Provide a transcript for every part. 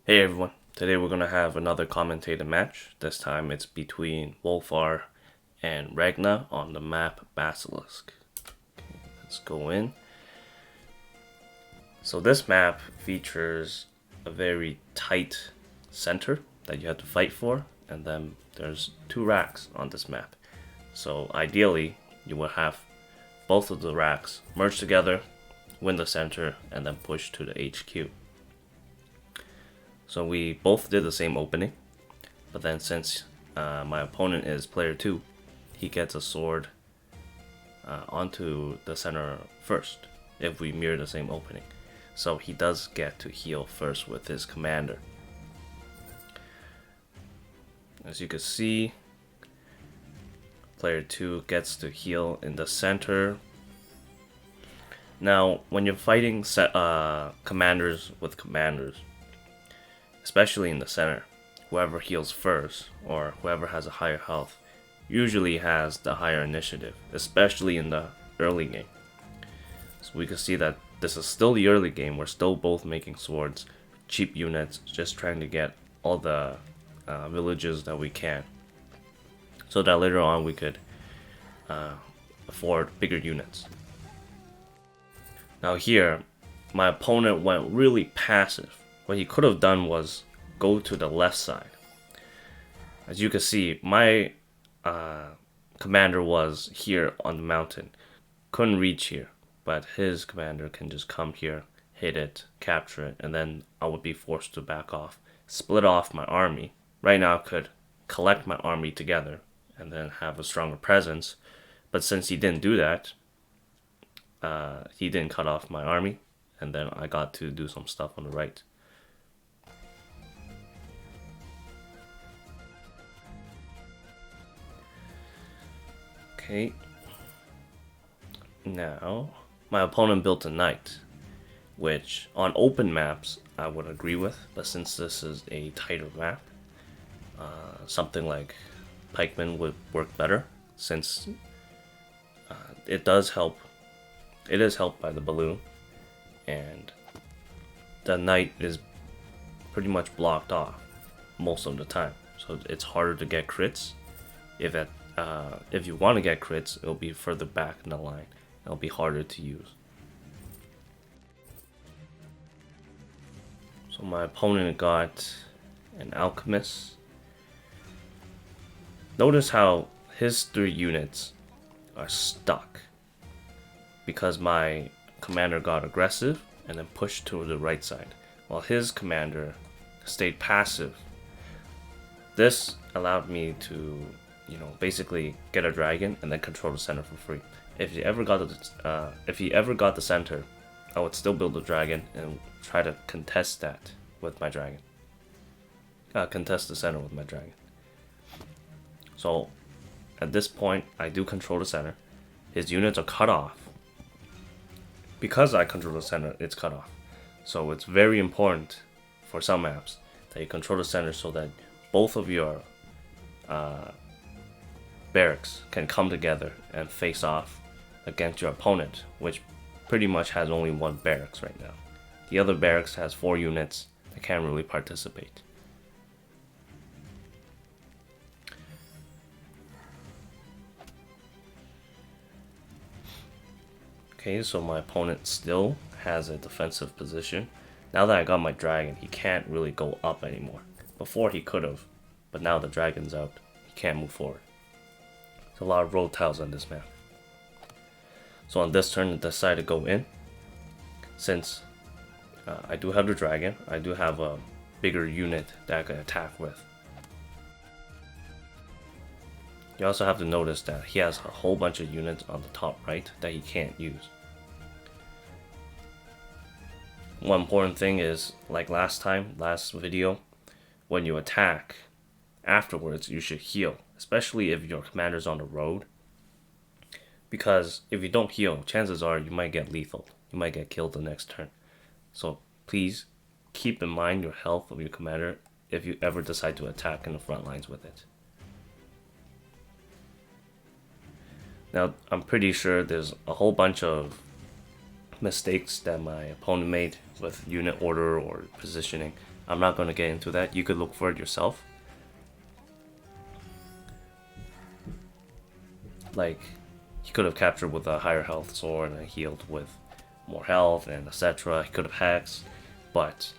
Hey everyone, today we're gonna have another commentated match. This time it's between Wulfar and Ragna on the map Basilisk. Okay, let's go in. So this map features a very tight center that you have to fight for, and then there's two racks on this map. So ideally, you will have both of the racks merge together, win the center, and then push to the HQ. So we both did the same opening, but then since my opponent is player 2, he gets a sword onto the center first if we mirror the same opening. So he does get to heal first with his commander. As you can see, player 2 gets to heal in the center. Now, when you're fighting commanders with commanders, especially in the center, whoever heals first or whoever has a higher health usually has the higher initiative, especially in the early game. So we can see that this is still the early game. We're still both making swords, cheap units, just trying to get all the villages that we can, so that later on we could afford bigger units. Now here, my opponent went really passive. What he could have done was go to the left side. As you can see, my commander was here on the mountain. Couldn't reach here, but his commander can just come here, hit it, capture it, and then I would be forced to back off, split off my army. Right now I could collect my army together and then have a stronger presence, but since he didn't do that, he didn't cut off my army, and then I got to do some stuff on the right. Okay, now my opponent built a knight, which on open maps I would agree with, but since this is a tighter map, something like pikemen would work better, since it does help. It is helped by the balloon, and the knight is pretty much blocked off most of the time, so it's harder to get crits. If you want to get crits, it'll be further back in the line. It'll be harder to use. So my opponent got an alchemist. Notice how his 3 units are stuck because my commander got aggressive and then pushed to the right side, while his commander stayed passive. This allowed me to, basically get a dragon and then control the center for free. If he ever got the center, I would still build a dragon and try to contest that with my dragon. Contest the center with my dragon. So at this point, I do control the center. His units are cut off. Because I control the center, it's cut off. So it's very important for some maps that you control the center so that both of your barracks can come together and face off against your opponent, which pretty much has only 1 barracks right now. The other barracks has 4 units that can't really participate. Okay, so my opponent still has a defensive position. Now that I got my dragon, he can't really go up anymore. Before he could have, but now the dragon's out, he can't move forward. There's a lot of road tiles on this map. So on this turn, I decided to go in. Since I do have the dragon, I do have a bigger unit that I can attack with. You also have to notice that he has a whole bunch of units on the top right that he can't use. One important thing is, like last video, when you attack, afterwards you should heal, especially if your commander's on the road. Because if you don't heal, chances are you might get lethal. You might get killed the next turn. So please keep in mind your health of your commander if you ever decide to attack in the front lines with it. Now, I'm pretty sure there's a whole bunch of mistakes that my opponent made with unit order or positioning. I'm not going to get into that. You could look for it yourself. Like, he could have captured with a higher health sword and healed with more health and etc. He could have hexed, but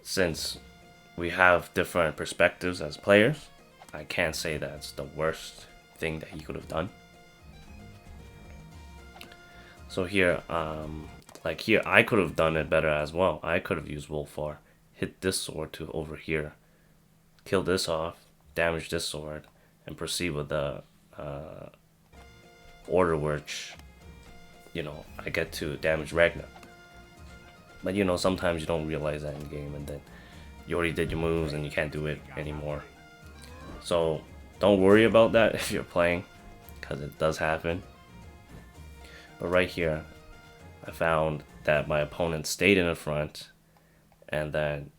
since we have different perspectives as players, I can't say that's the worst thing that he could have done. So here, like here, I could have done it better as well. I could have used Wulfar, hit this sword to over here, kill this off, damage this sword, and proceed with the order which, you know, I get to damage Ragna. But you know, sometimes you don't realize that in the game, and then you already did your moves and you can't do it anymore. So don't worry about that if you're playing, because it does happen. But right here, I found that my opponent stayed in the front, and then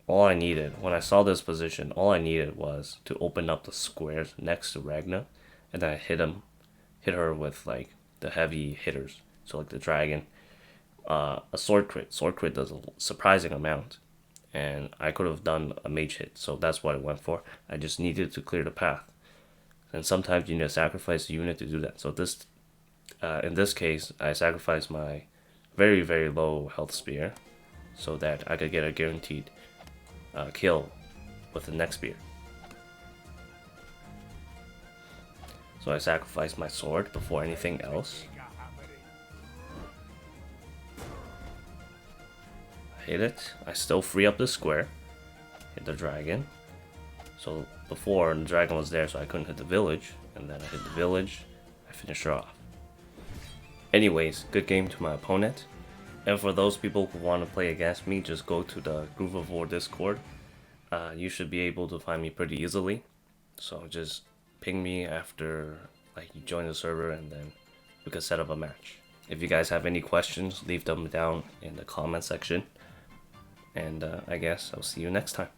all I needed, when I saw this position, all I needed was to open up the squares next to Ragna, and then I hit her with like the heavy hitters, so like the dragon, a sword crit. Sword crit does a surprising amount, and I could have done a mage hit, so that's what I went for. I just needed to clear the path, and sometimes you need to sacrifice a unit to do that. So this, in this case, I sacrificed my very, very low health spear so that I could get a guaranteed kill with the next spear. So I sacrificed my sword before anything else. I hit it. I still free up the square. Hit the dragon. So before, the dragon was there, so I couldn't hit the village. And then I hit the village. I finished her off. Anyways, good game to my opponent. And for those people who want to play against me, just go to the Groove of War Discord. You should be able to find me pretty easily. So just ping me after like you join the server, and then we can set up a match. If you guys have any questions, leave them down in the comment section. And I guess I'll see you next time.